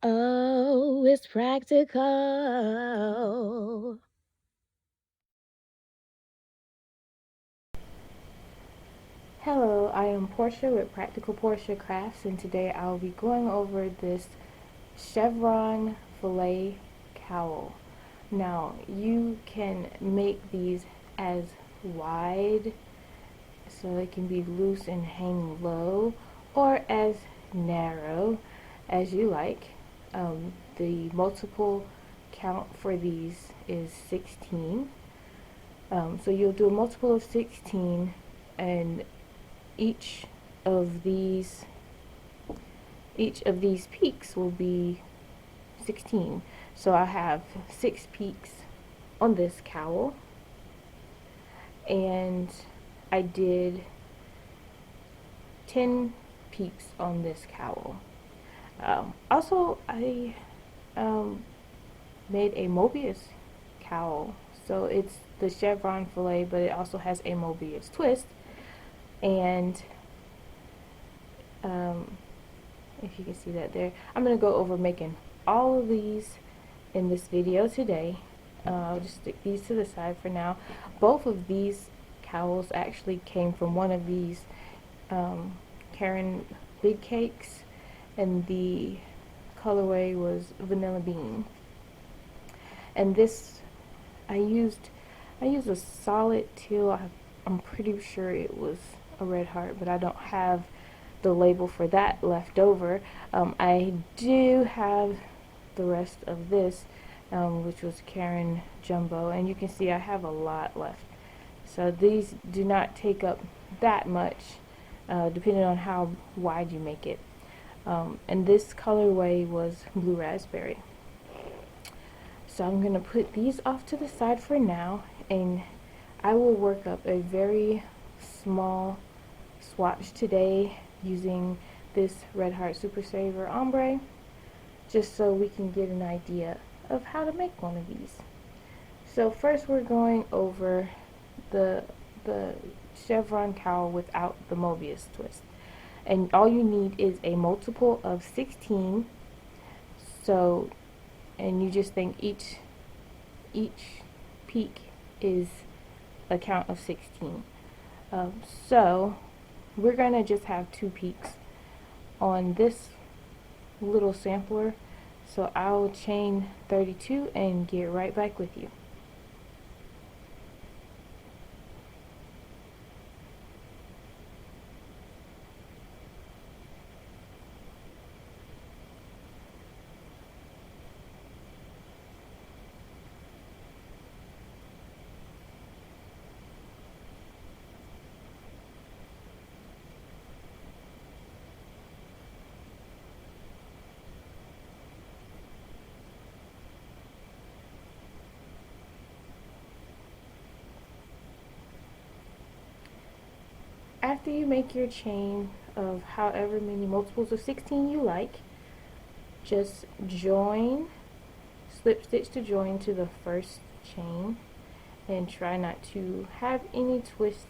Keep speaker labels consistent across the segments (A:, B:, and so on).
A: Oh, it's practical. Hello, I am Portia with Practical Portia Crafts, and today I'll be going over this Chevron Filet Cowl. Now, you can make these as wide so they can be loose and hang low, or as narrow as you like. The multiple count for these is 16. So you'll do a multiple of 16, and each of these peaks will be 16. So I have 6 peaks on this cowl, and I did 10 peaks on this cowl. Also, I made a Mobius cowl. So it's the chevron fillet, but it also has a Mobius twist. And if you can see that there, I'm going to go over making all of these in this video today. I'll just stick these to the side for now. Both of these cowls actually came from one of these Karen big cakes, and the colorway was vanilla bean. And this I used a solid teal. I'm pretty sure it was a red heart, but I don't have the label for that left over. I do have the rest of this, which was Karen Jumbo, and you can see I have a lot left. So these do not take up that much, depending on how wide you make it. And this colorway was blue raspberry. So I'm going to put these off to the side for now, and I will work up a very small swatch today using this Red Heart Super Saver Ombre, just so we can get an idea of how to make one of these. So first we're going over the chevron cowl without the Mobius twist. And all you need is a multiple of 16. So, and you just think each peak is a count of 16. So we're going to just have 2 peaks on this little sampler. So I'll chain 32 and get right back with you. After you make your chain of however many multiples of 16 you like, just join, slip stitch to join to the first chain, and try not to have any twist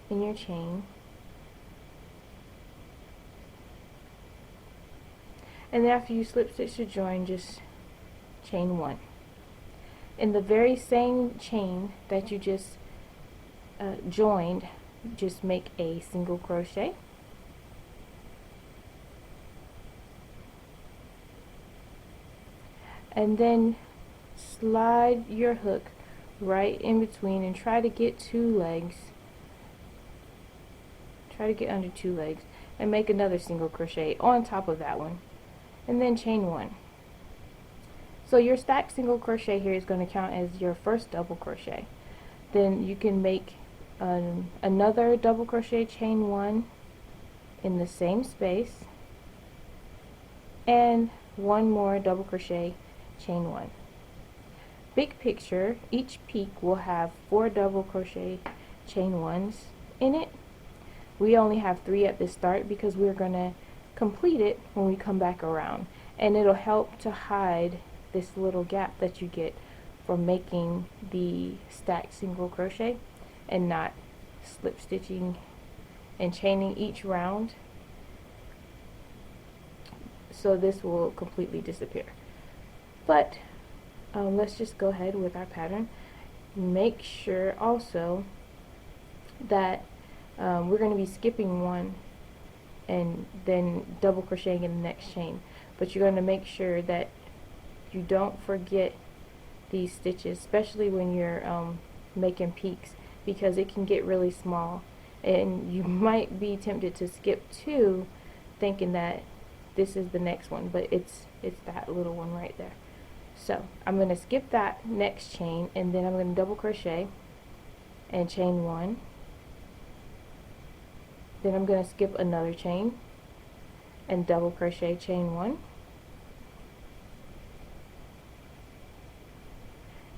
A: in your chain. And then after you slip stitch to join, just chain 1. In the very same chain that you just joined, just make a single crochet, and then slide your hook right in between and try to get 2 legs, try to get under 2 legs, and make another single crochet on top of that one, and then chain 1. So your stacked single crochet here is going to count as your first double crochet. Then you can make another double crochet, chain 1 in the same space, and 1 more double crochet, chain 1. Big picture, each peak will have 4 double crochet chain 1s in it. We only have 3 at the start because we're going to complete it when we come back around, and it'll help to hide this little gap that you get from making the stacked single crochet and not slip stitching and chaining each round. so this will completely disappear. But let's just go ahead with our pattern. Make sure also that we're going to be skipping one and then double crocheting in the next chain, but you're going to make sure that you don't forget these stitches, especially when you're making peaks, because it can get really small and you might be tempted to skip two thinking that this is the next one, but it's that little one right there. So I'm going to skip that next chain, and then I'm going to double crochet and chain one. Then I'm going to skip another chain and double crochet, chain one.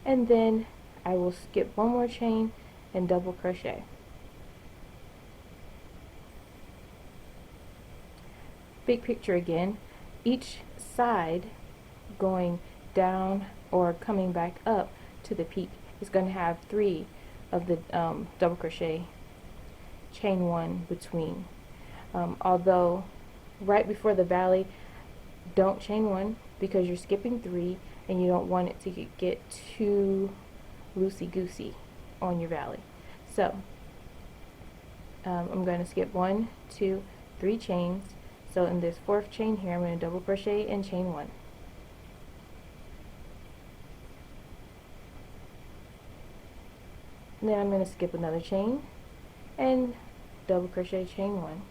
A: And then I will skip one more chain and double crochet. Big picture again, each side going down or coming back up to the peak is going to have 3 of the double crochet, chain one between. Although right before the valley, don't chain one because you're skipping 3 and you don't want it to get too loosey-goosey on your valley. So I'm going to skip 1, 2, 3 chains. So in this 4th chain here, I'm going to double crochet and chain one. And then I'm going to skip another chain and double crochet, chain one.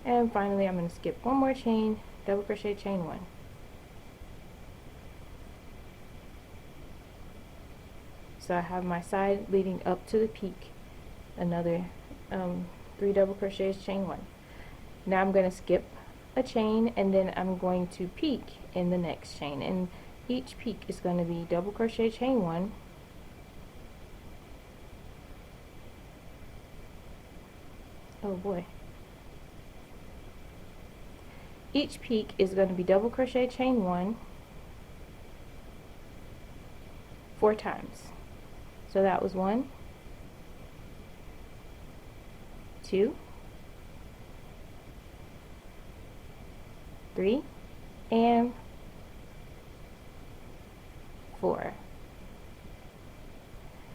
A: And finally I'm going to skip one more chain, double crochet, chain one. So I have my side leading up to the peak, another 3 double crochets, chain one. Now I'm going to skip a chain, and then I'm going to peak in the next chain, and each peak is going to be double crochet, chain one, oh boy, each peak is going to be double crochet, chain one 4 times. So that was 1, 2, 3, and 4.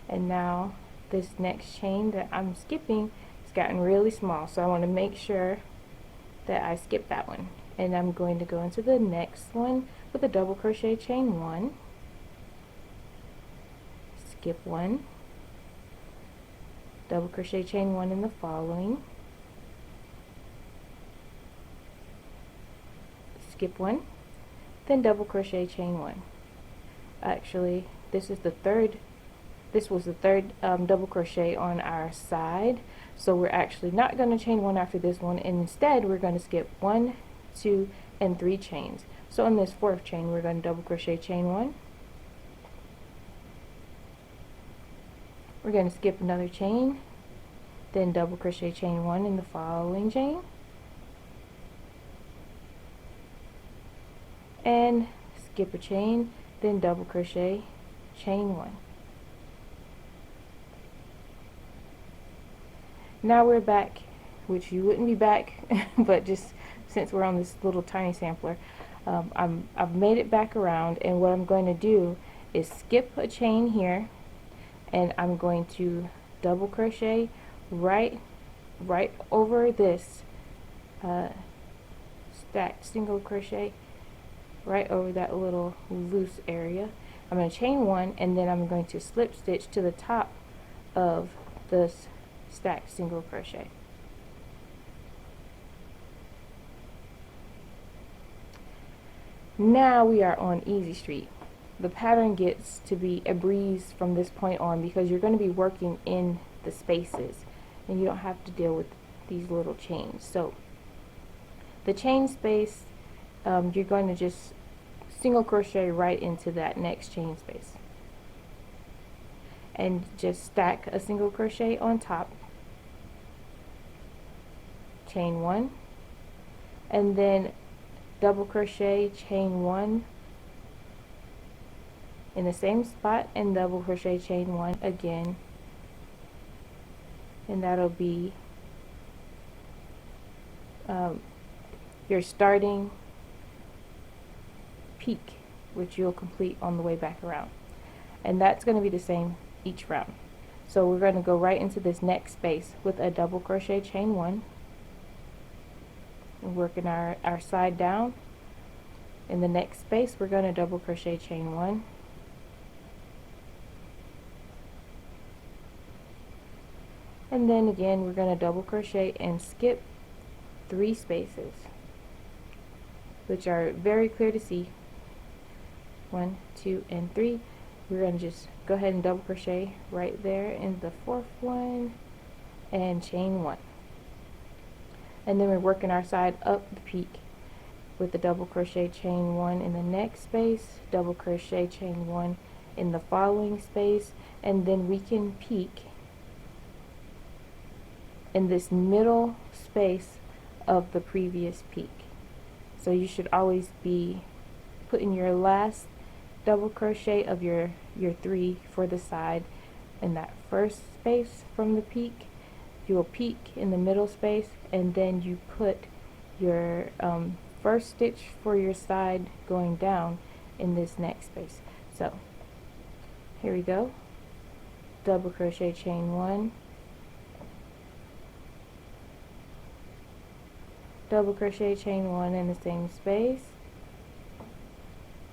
A: And now this next chain that I'm skipping has gotten really small, so I want to make sure that I skip that one. And I'm going to go into the next one with a double crochet, chain one, skip 1, double crochet, chain one in the following, skip 1, then double crochet, chain one. Actually, this was the third double crochet on our side, so we're actually not going to chain one after this one, and instead we're going to skip 1, 2, and 3 chains. So in this 4th chain we're going to double crochet, chain one. We're going to skip another chain, then double crochet, chain one in the following chain, and skip a chain, then double crochet, chain one. Now we're back, which you wouldn't be back, but just since we're on this little tiny sampler, I've made it back around, and what I'm going to do is skip a chain here, and I'm going to double crochet right over this stacked single crochet, right over that little loose area. I'm going to chain one, and then I'm going to slip stitch to the top of this stacked single crochet. Now we are on easy street. The pattern gets to be a breeze from this point on because you're going to be working in the spaces and you don't have to deal with these little chains. So the chain space, you're going to just single crochet right into that next chain space and just stack a single crochet on top, chain one, and then double crochet, chain one in the same spot, and double crochet, chain one again and that'll be your starting peak, which you'll complete on the way back around. And that's going to be the same each round. So we're going to go right into this next space with a double crochet chain 1, and working our side down. In the next space we're going to double crochet chain 1, and then again we're going to double crochet and skip 3 spaces, which are very clear to see. 1, 2, and 3. We're going to just go ahead and double crochet right there in the 4th one and chain 1, and then we're working our side up the peak with the double crochet chain 1 in the next space, double crochet chain 1 in the following space, and then we can peak in this middle space of the previous peak. So you should always be putting your last double crochet of your 3 for the side in that first space from the peak. You will peak in the middle space, and then you put your first stitch for your side going down in this next space. So here we go, double crochet chain 1, double crochet chain 1 in the same space,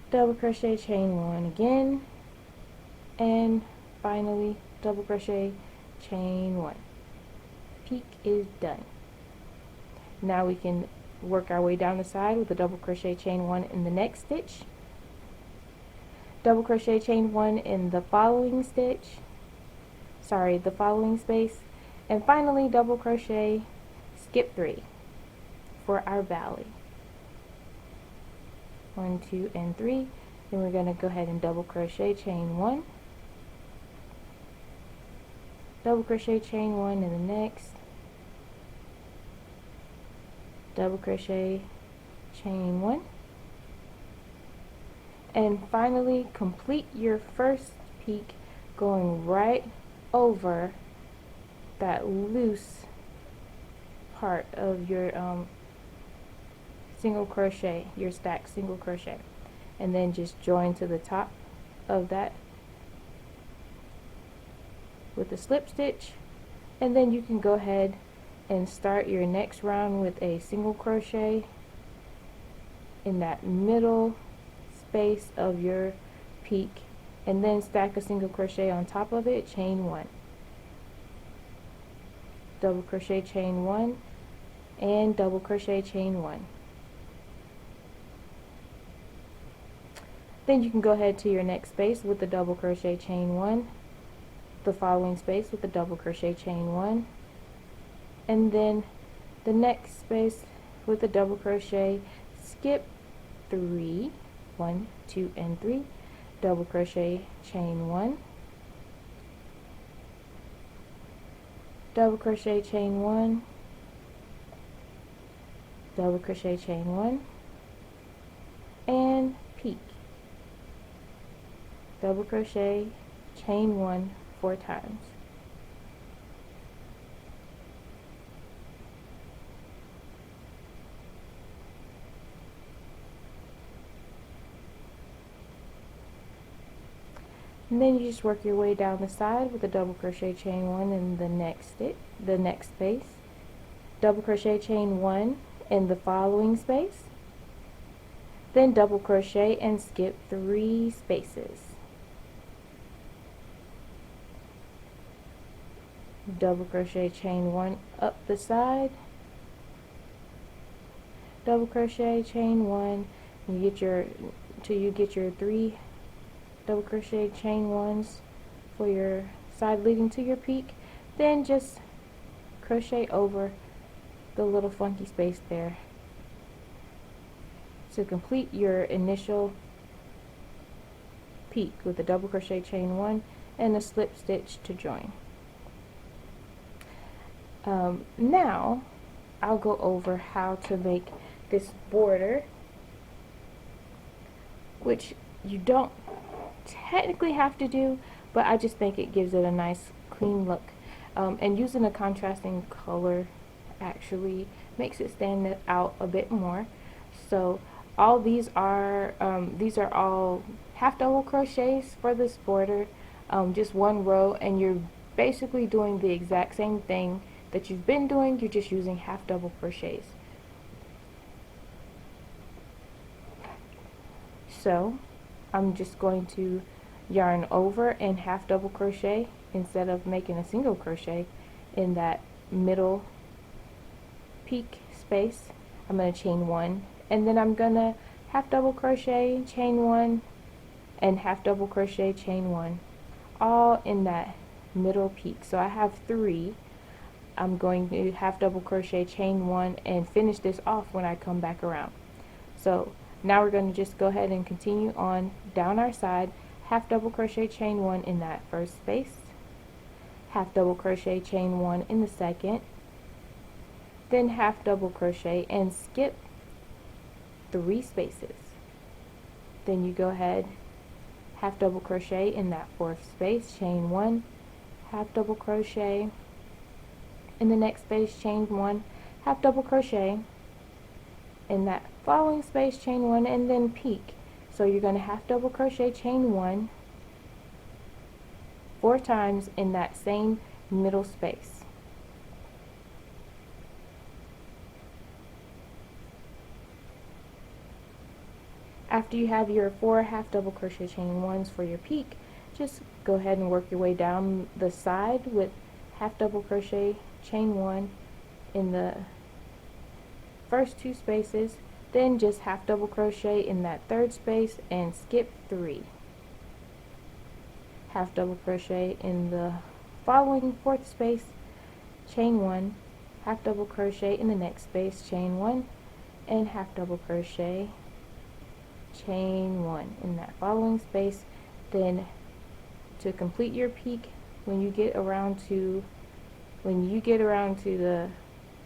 A: double crochet chain 1 again, and finally double crochet chain 1. Peak is done. Now we can work our way down the side with a double crochet chain 1 in the next stitch, double crochet chain 1 in the following stitch, the following space, and finally double crochet, skip 3 for our valley. 1, 2, and 3. Then we're going to go ahead and double crochet chain 1, double crochet chain 1 in the next, double crochet chain 1, and finally complete your first peak going right over that loose part of your single crochet, your stacked single crochet, and then just join to the top of that with a slip stitch, and then you can go ahead and start your next round with a single crochet in that middle space of your peak, and then stack a single crochet on top of it, chain 1, double crochet chain 1, and double crochet chain 1. Then you can go ahead to your next space with the double crochet chain 1, the following space with the double crochet chain 1, and then the next space with the double crochet, skip 3, 1, 2, and 3, double crochet chain 1, double crochet chain 1, double crochet chain 1, and peak, double crochet chain 1 4 times. And then you just work your way down the side with a double crochet chain 1 in the next stitch, the next space, double crochet chain 1 in the following space, then double crochet and skip 3 spaces, double crochet chain 1 up the side, double crochet chain 1, and you get your till you get your 3 double crochet chain 1s for your side leading to your peak. Then just crochet over the little funky space there to complete your initial peak with a double crochet chain 1 and a slip stitch to join. Now I'll go over how to make this border, which you don't technically have to do, but I just think it gives it a nice clean look. And using a contrasting color actually makes it stand out a bit more. So all these are all half double crochets for this border, just one row, and you're basically doing the exact same thing that you've been doing. You're just using half double crochets. So I'm just going to yarn over and half double crochet instead of making a single crochet in that middle peak space. I'm going to chain one, and then I'm going to half double crochet, chain one, and half double crochet, chain one, all in that middle peak. So I have 3. I'm going to half double crochet, chain one, and finish this off when I come back around. So now we're going to just go ahead and continue on down our side, half double crochet, chain one in that first space, half double crochet, chain one in the second, then half double crochet and skip 3 spaces. Then you go ahead, half double crochet in that fourth space, chain one, half double crochet in the next space, chain one, half double crochet in that following space, chain one, and then peak. So you're going to half double crochet, chain one 4 times in that same middle space. After you have your 4 half double crochet chain ones for your peak, just go ahead and work your way down the side with half double crochet, chain one in the first 2 spaces, then just half double crochet in that third space and skip 3. Half double crochet in the following 4th space, chain one, half double crochet in the next space, chain one, and half double crochet, chain one in that following space. Then to complete your peak, when you get around to the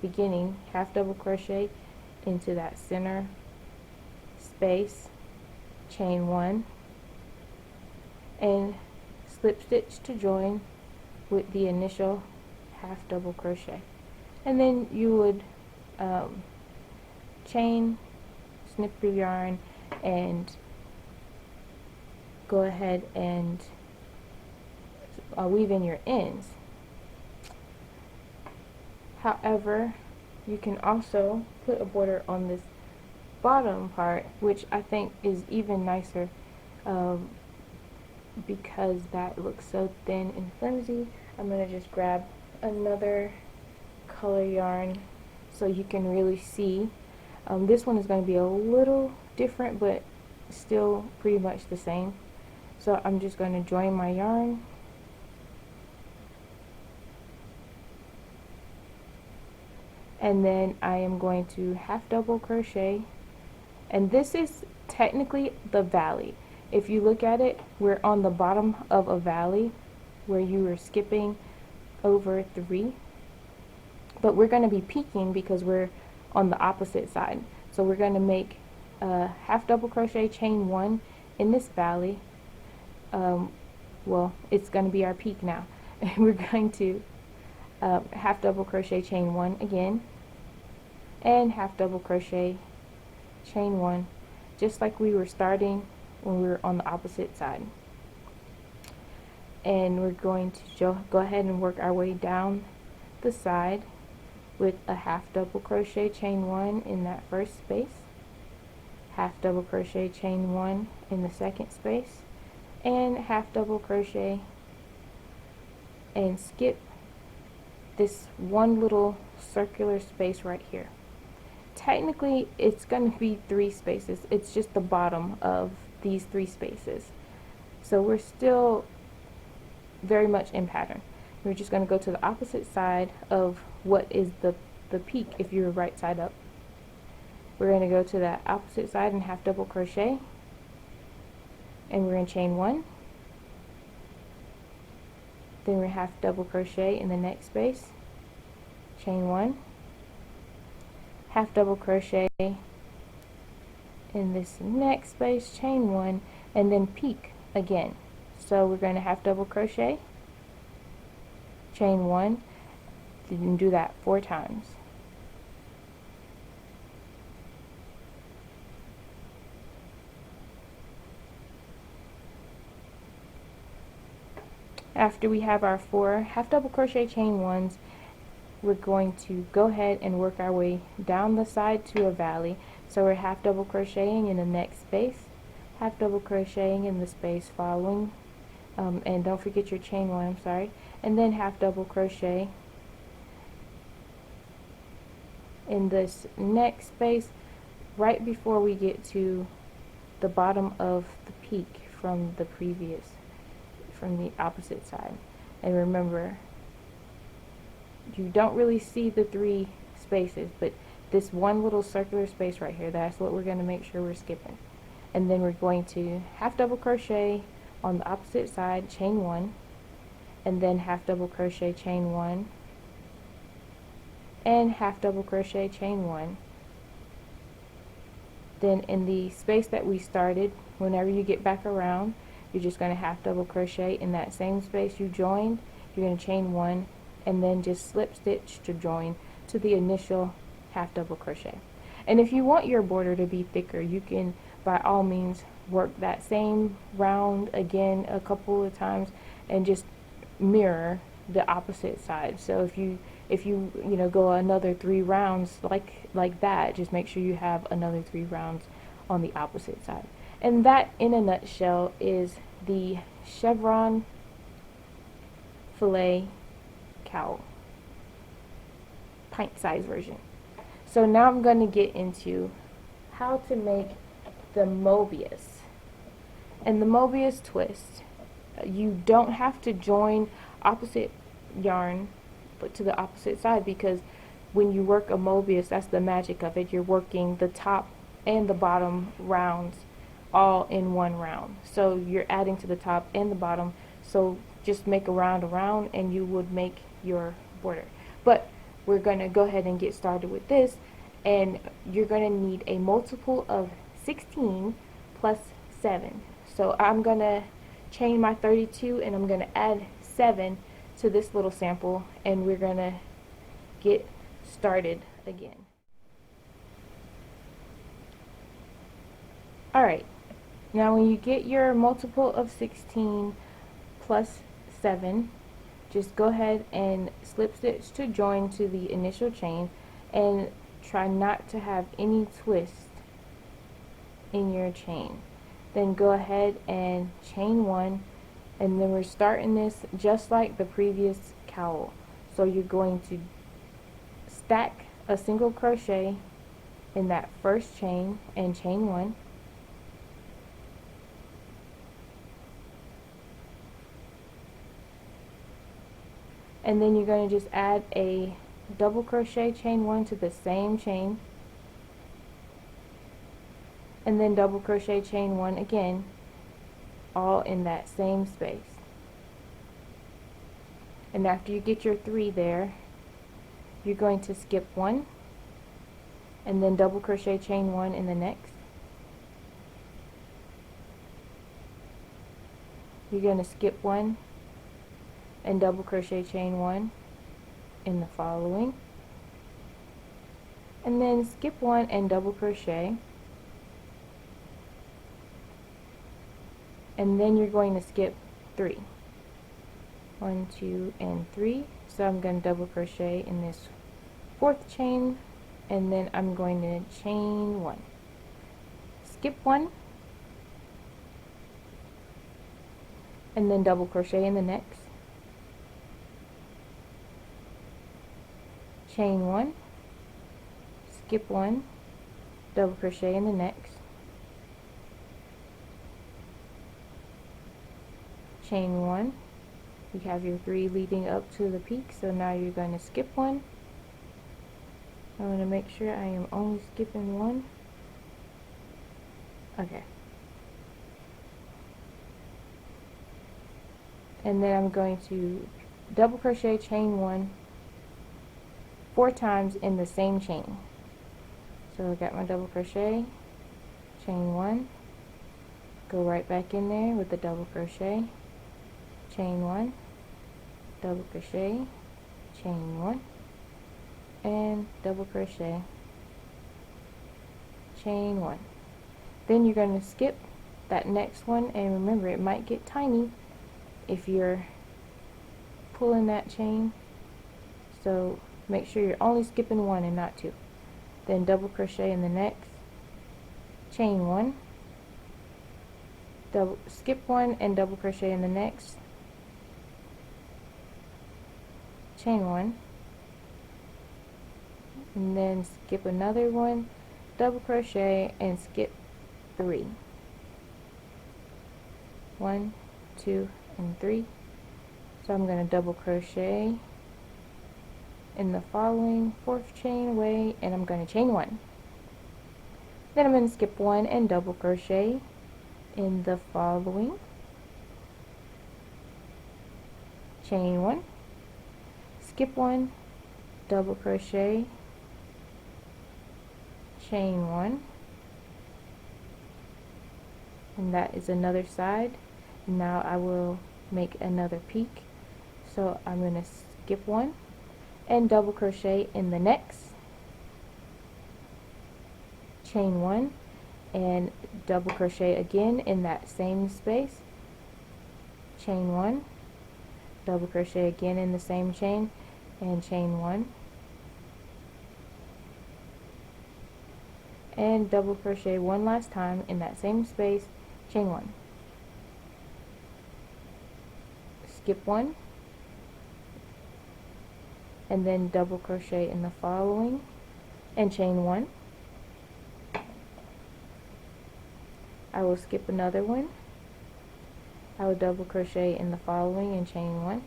A: beginning, half double crochet into that center space, chain one, and slip stitch to join with the initial half double crochet. And then you would chain, snip your yarn, and go ahead and weave in your ends. However, you can also put a border on this bottom part, which I think is even nicer because that looks so thin and flimsy. I'm going to just grab another color yarn so you can really see. This one is going to be a little different, but still pretty much the same. So I'm just going to join my yarn, and then I am going to half double crochet, and this is technically the valley. If you look at it, we're on the bottom of a valley where you were skipping over 3, but we're going to be peaking because we're on the opposite side. So we're going to make half double crochet, chain one in this valley. Well, it's going to be our peak now. We're going to half double crochet, chain one again, and half double crochet, chain one, just like we were starting when we were on the opposite side. And we're going to go ahead and work our way down the side with a half double crochet, chain one in that first space, half double crochet, chain one in the second space, and half double crochet and skip this one little circular space right here. Technically it's going to be 3 spaces, it's just the bottom of these 3 spaces, so we're still very much in pattern. We're just going to go to the opposite side of what is the peak if you're right side up. We're going to go to that opposite side and half double crochet, and we're going to chain one, then we're half double crochet in the next space, chain one, half double crochet in this next space, chain one, and then peak again. So we're going to half double crochet, chain 1, then do that 4 times. After we have our 4 half double crochet chain 1s, we're going to go ahead and work our way down the side to a valley. So we're half double crocheting in the next space, half double crocheting in the space following, and don't forget your chain 1, I'm sorry, and then half double crochet in this next space right before we get to the bottom of the peak from the opposite side. And remember, you don't really see the 3 spaces, but this one little circular space right here, that's what we're going to make sure we're skipping. And then we're going to half double crochet on the opposite side, chain 1, and then half double crochet chain 1, and half double crochet chain 1. Then in the space that we started, whenever you get back around, you're just going to half double crochet in that same space you joined. You're going to chain 1 and then just slip stitch to join to the initial half double crochet. And if you want your border to be thicker, you can by all means work that same round again a couple of times and just mirror the opposite side. So if you go another 3 rounds like that, just make sure you have another 3 rounds on the opposite side. And that, in a nutshell, is the Chevron Filet Cowl pint size version. So now I'm going to get into how to make the Mobius. And the Mobius twist, you don't have to join opposite yarn but to the opposite side, because when you work a Mobius, that's the magic of it. You're working the top and the bottom rounds all in one round. So you're adding to the top and the bottom. So just make a round around and you would make your border. But we're going to go ahead and get started with this, and you're going to need a multiple of 16 plus 7. So I'm going to chain my 32 and I'm going to add 7 to this little sample, and we're going to get started again. Alright, now when you get your multiple of 16 plus 7, just go ahead and slip stitch to join to the initial chain, and try not to have any twist in your chain. Then go ahead and chain 1, and then we're starting this just like the previous cowl. So you're going to stack a single crochet in that first chain and chain 1. And then you're going to just add a double crochet chain 1 to the same chain, and then double crochet chain 1 again, all in that same space. And after you get your 3 there, you're going to skip 1 and then double crochet chain 1 in the next. You're going to skip 1 and double crochet chain 1 in the following, and then skip 1 and double crochet, and then you're going to skip 3. 1, 2, and 3. So I'm going to double crochet in this 4th chain, and then I'm going to chain 1, skip 1, and then double crochet in the next, chain 1, skip 1, double crochet in the next, chain 1. You have your 3 leading up to the peak, so now you're going to skip 1. I'm going to make sure I am only skipping 1. Okay. And then I'm going to double crochet chain 1 4 times in the same chain. So I got my double crochet, chain 1, go right back in there with the double crochet, chain 1, double crochet, chain 1, and double crochet, chain 1. Then you're going to skip that next one, and remember, it might get tiny if you're pulling that chain, so make sure you're only skipping 1 and not 2. Then double crochet in the next, chain 1, skip 1 and double crochet in the next, chain 1, and then skip another one, double crochet, and skip 3. 1, 2, and 3. So I'm going to double crochet in the following 4th chain away, and I'm going to chain 1. Then I'm going to skip 1 and double crochet in the following, chain 1, skip 1, double crochet, chain 1, and that is another side. Now I will make another peak, so I'm going to skip 1 and double crochet in the next, chain 1, and double crochet again in that same space, chain 1, double crochet again in the same chain, and chain 1, and double crochet one last time in that same space, chain 1, skip 1, and then double crochet in the following and chain 1. I will skip another one, I will double crochet in the following and chain 1,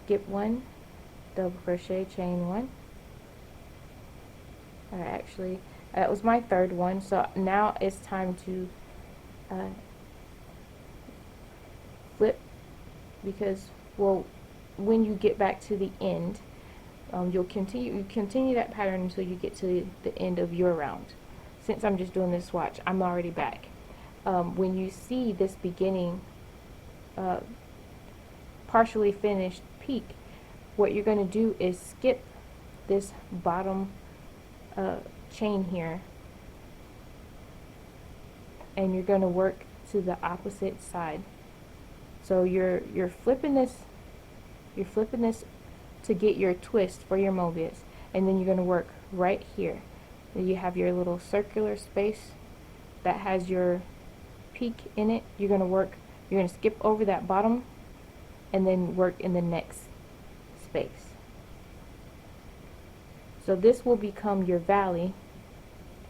A: skip 1, double crochet, chain 1. Actually, that was my 3rd one, so now it's time to flip, because, well, when you get back to the end, you continue that pattern until you get to the end of your round. Since I'm just doing this swatch, I'm already back. When you see this beginning partially finished peak, what you're going to do is skip this bottom chain here, and you're going to work to the opposite side. So you're flipping this to get your twist for your Mobius, and then you're going to work right here. You have your little circular space that has your peak in it. You're going to skip over that bottom and then work in the next space. So this will become your valley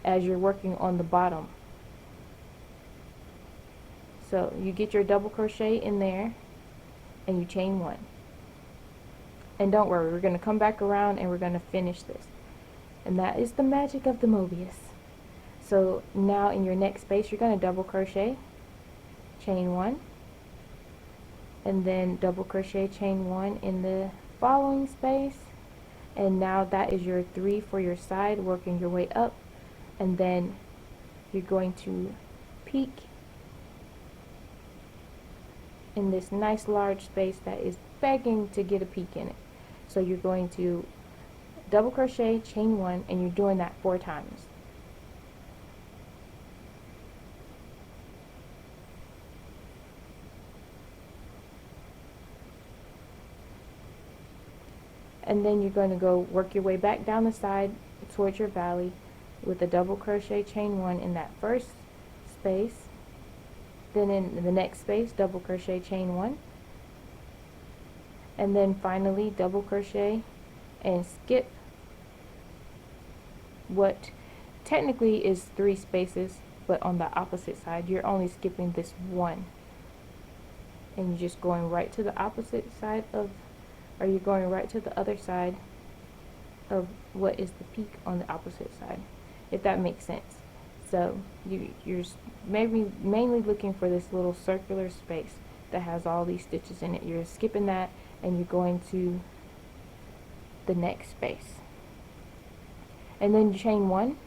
A: as you're working on the bottom. So you get your double crochet in there and you chain 1. And don't worry, we're going to come back around and we're going to finish this. And that is the magic of the Mobius. So now in your next space, you're going to double crochet, chain 1, and then double crochet, chain 1 in the following space. And now that is your 3 for your side, working your way up. And then you're going to peak in this nice large space that is begging to get a peek in it. So you're going to double crochet, chain 1, and you're doing that 4 times. And then you're going to go work your way back down the side towards your valley with a double crochet, chain 1 in that first space. Then in the next space, double crochet, chain 1. And then finally double crochet and skip what technically is 3 spaces, but on the opposite side you're only skipping this 1, and you're just going right to the opposite side of, or you're going right to the other side of what is the peak on the opposite side, if that makes sense. So you're maybe mainly looking for this little circular space that has all these stitches in it. You're skipping that and you're going to the next space, and then you chain 1,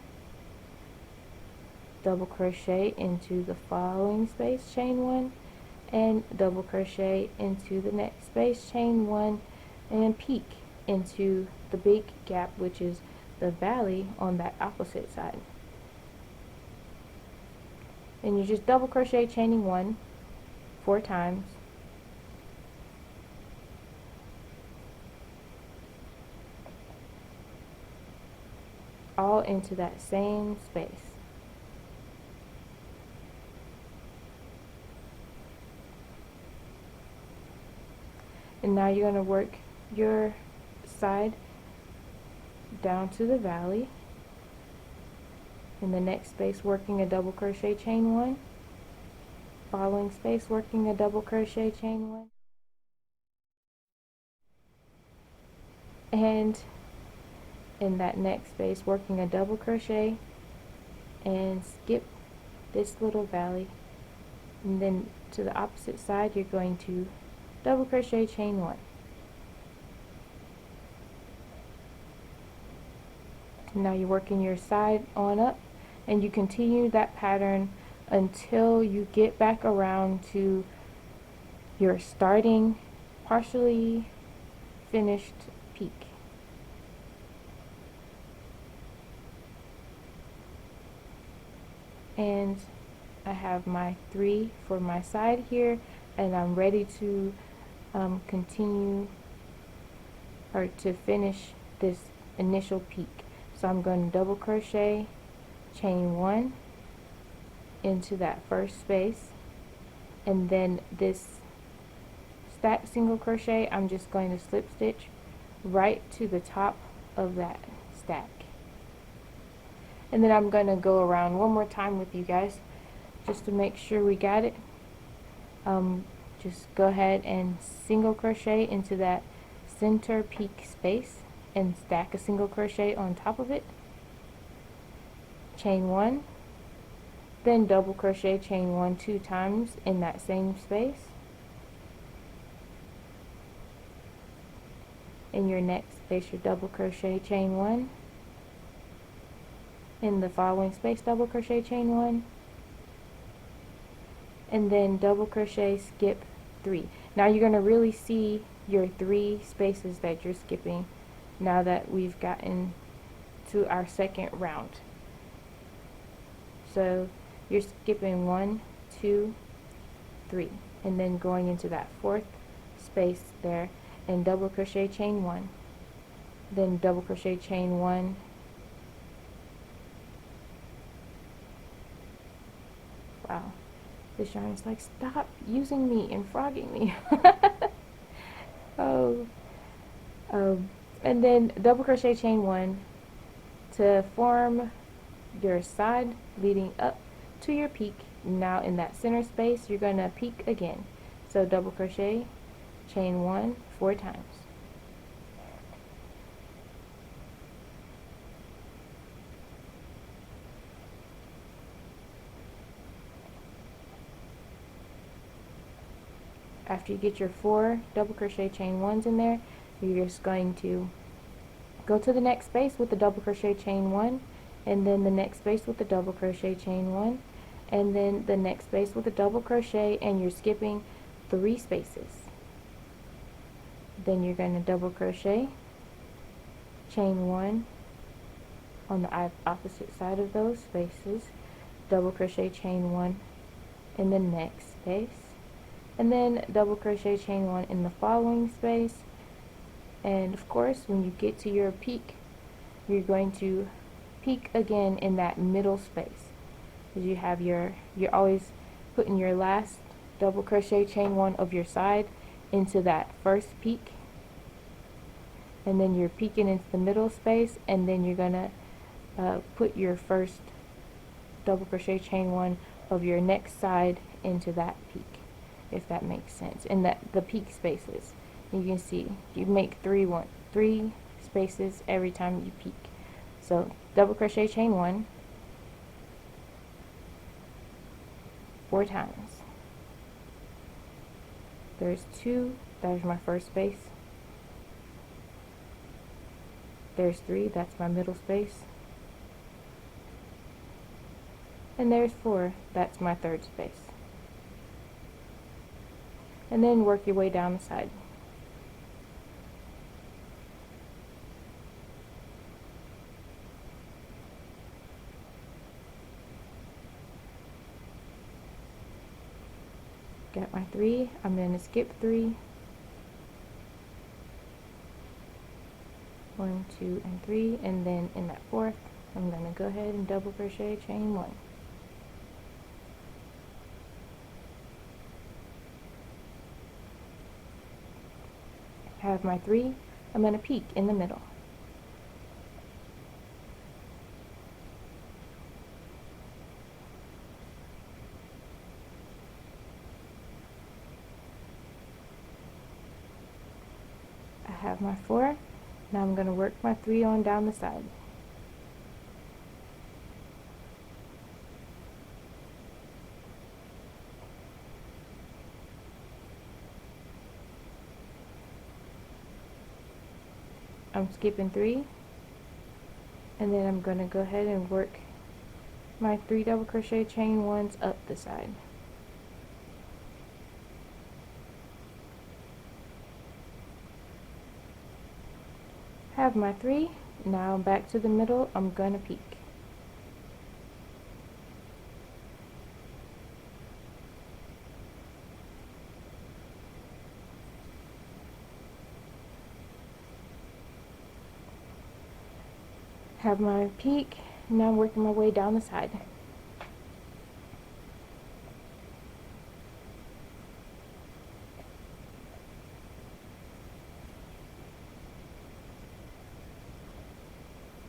A: double crochet into the following space, chain 1, and double crochet into the next space, chain 1, and peek into the big gap, which is the valley on that opposite side. And you just double crochet, chaining 1 4 times, all into that same space. And now you're going to work your side down to the valley. In the next space, working a double crochet, chain 1. Following space, working a double crochet, chain 1. And in that next space, working a double crochet and skip this little valley. And then to the opposite side, you're going to double crochet, chain 1. Now you're working your side on up, and you continue that pattern until you get back around to your starting partially finished peak. And I have my 3 for my side here, and I'm ready to continue or to finish this initial peak. So I'm going to double crochet, chain 1 into that first space, and then this stacked single crochet, I'm just going to slip stitch right to the top of that stack. And then I'm going to go around one more time with you guys just to make sure we got it. Just go ahead and single crochet into that center peak space and stack a single crochet on top of it, chain 1, then double crochet, chain 1 2 times in that same space. In your next space, your double crochet, chain 1. In the following space, double crochet, chain 1, and then double crochet, skip 3. Now you're going to really see your 3 spaces that you're skipping now that we've gotten to our second round. So you're skipping 1 2 3, and then going into that 4th space there and double crochet, chain 1, then double crochet, chain 1, wow, this yarn is like, stop using me and frogging me. And then double crochet, chain 1 to form your side leading up to your peak. Now in that center space, you're going to peak again. So double crochet, chain 1 4 times. After you get your 4 double crochet, chain 1s in there, you're just going to go to the next space with the double crochet, chain 1, and then the next space with the double crochet, chain 1, and then the next space with a double crochet, and you're skipping 3 spaces. Then you're going to double crochet, chain 1 on the opposite side of those spaces, double crochet, chain 1 in the next space, and then double crochet, chain 1 in the following space. And of course, when you get to your peak, you're going to peak again in that middle space, because you have you're always putting your last double crochet, chain 1 of your side into that first peak, and then you're peeking into the middle space, and then you're gonna put your first double crochet, chain 1 of your next side into that peak, if that makes sense. And that the peak spaces, you can see you make 3 spaces every time you peak. So double crochet, chain 1 4 times. There's 2, there's my first space. There's 3, that's my middle space. And there's 4, that's my third space. and then work your way down the side. Got my 3, I'm going to skip 3, 1, 2, and 3, and then in that 4th I'm going to go ahead and double crochet, chain 1. Have my 3, I'm going to peek in the middle. I have my 4, now I'm going to work my 3 on down the side. I'm skipping 3, and then I'm going to go ahead and work my 3 double crochet chain 1s up the side. Have my 3, now back to the middle, I'm going to peek. Have my peek, now I'm working my way down the side.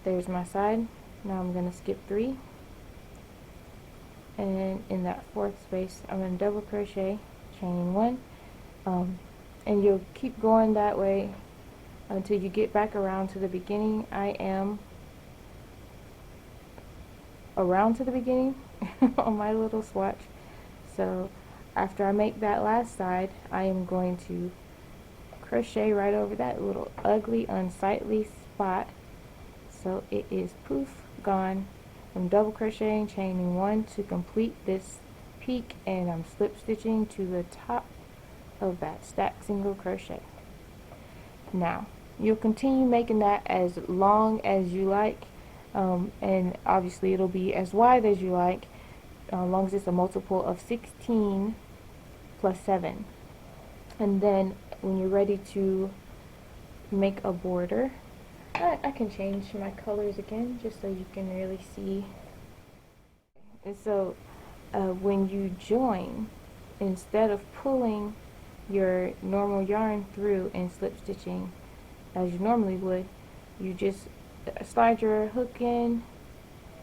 A: There's my side. Now I'm going to skip 3, and in that 4th space I'm going to double crochet, chain 1, and you'll keep going that way until you get back around to the beginning. I am around to the beginning on my little swatch, so after I make that last side I am going to crochet right over that little ugly unsightly spot, so it is poof gone. I'm double crocheting, chaining 1 to complete this peak, and I'm slip stitching to the top of that stacked single crochet. Now you'll continue making that as long as you like, and obviously it'll be as wide as you like, as long as it's a multiple of 16 plus 7. And then when you're ready to make a border, I can change my colors again just so you can really see. And so when you join, instead of pulling your normal yarn through and slip stitching as you normally would, you just slide your hook in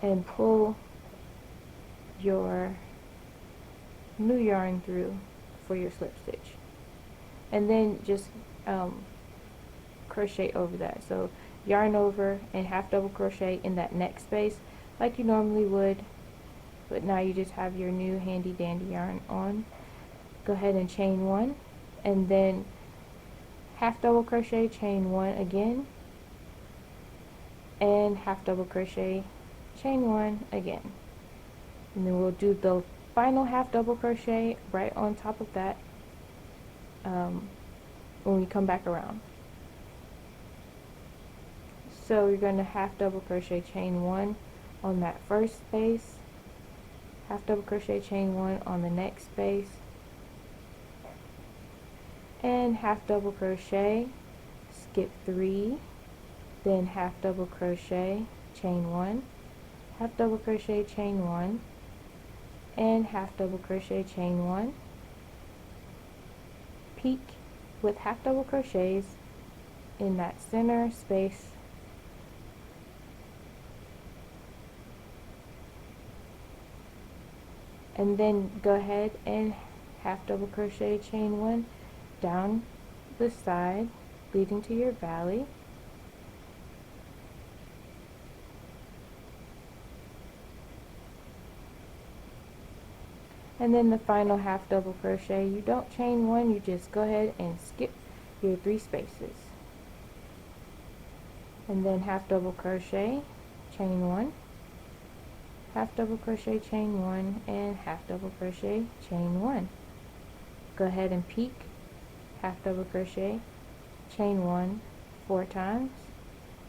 A: and pull your new yarn through for your slip stitch, and then just crochet over that. So yarn over and half double crochet in that next space like you normally would, but now you just have your new handy dandy yarn on. Go ahead and chain 1, and then half double crochet, chain 1 again, and half double crochet, chain 1 again, and then we'll do the final half double crochet right on top of that when we come back around. So you're going to half double crochet, chain 1 on that first space, half double crochet, chain 1 on the next space, and half double crochet, skip 3, then half double crochet, chain 1, half double crochet, chain 1, and half double crochet, chain 1, peek with half double crochets in that center space, and then go ahead and half double crochet, chain 1 down the side leading to your valley, and then the final half double crochet, you don't chain 1, you just go ahead and skip your 3 spaces, and then half double crochet, chain 1, half double crochet, chain 1, and half double crochet, chain 1. go ahead and peek, half double crochet, chain 1 4 times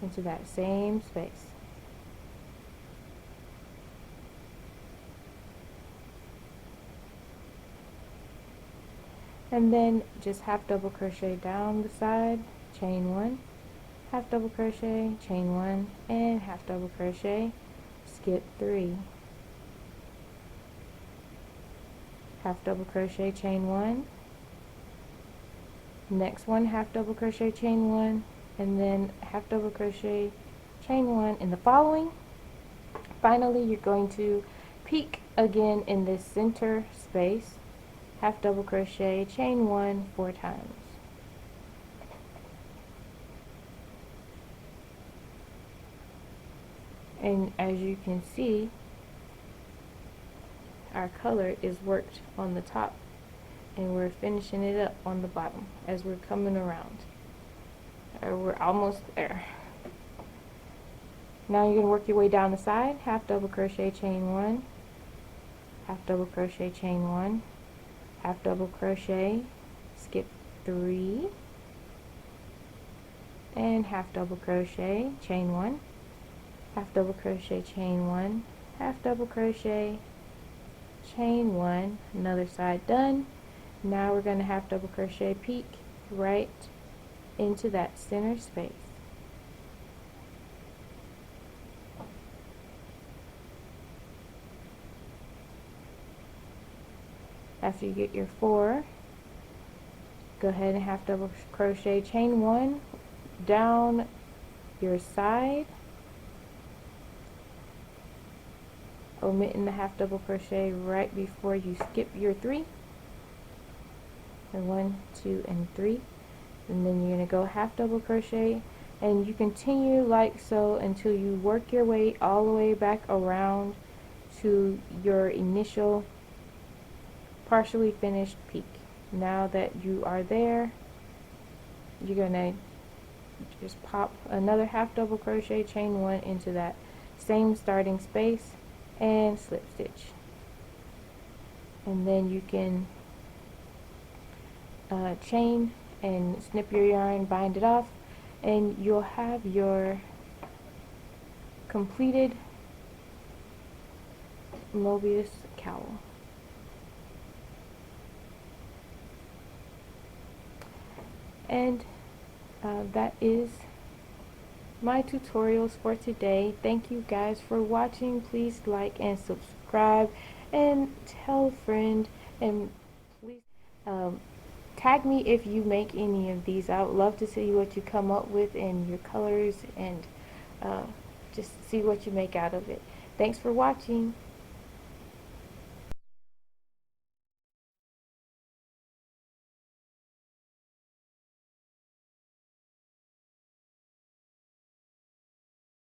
A: into that same space. And then just half double crochet down the side, chain 1, half double crochet, chain 1, and half double crochet, skip 3, half double crochet, chain 1, next one half double crochet, chain 1, and then half double crochet, chain 1 in the following. Finally, you're going to peek again in this center space, half double crochet, chain 1 4 times. And as you can see, our color is worked on the top and we're finishing it up on the bottom as we're coming around. We're almost there. Now you're going to work your way down the side, half double crochet, chain 1, half double crochet, chain 1, half double crochet, skip 3, and half double crochet, chain 1, half double crochet, chain 1, half double crochet, chain 1, another side done. Now we're going to half double crochet, peek right into that center space. After you get your 4, go ahead and half double crochet, chain 1 down your side, omitting the half double crochet right before you skip your 3, and 1 2 and 3, and then you're going to go half double crochet, and you continue like so until you work your way all the way back around to your initial partially finished peak. Now that you are there, you're going to just pop another half double crochet, chain 1 into that same starting space and slip stitch, and then you can chain and snip your yarn, bind it off, and you'll have your completed Mobius cowl. And that is my tutorials for today. Thank you guys for watching. Please like and subscribe and tell a friend, and please tag me if you make any of these. I would love to see what you come up with in your colors, and just see what you make out of it. Thanks for watching.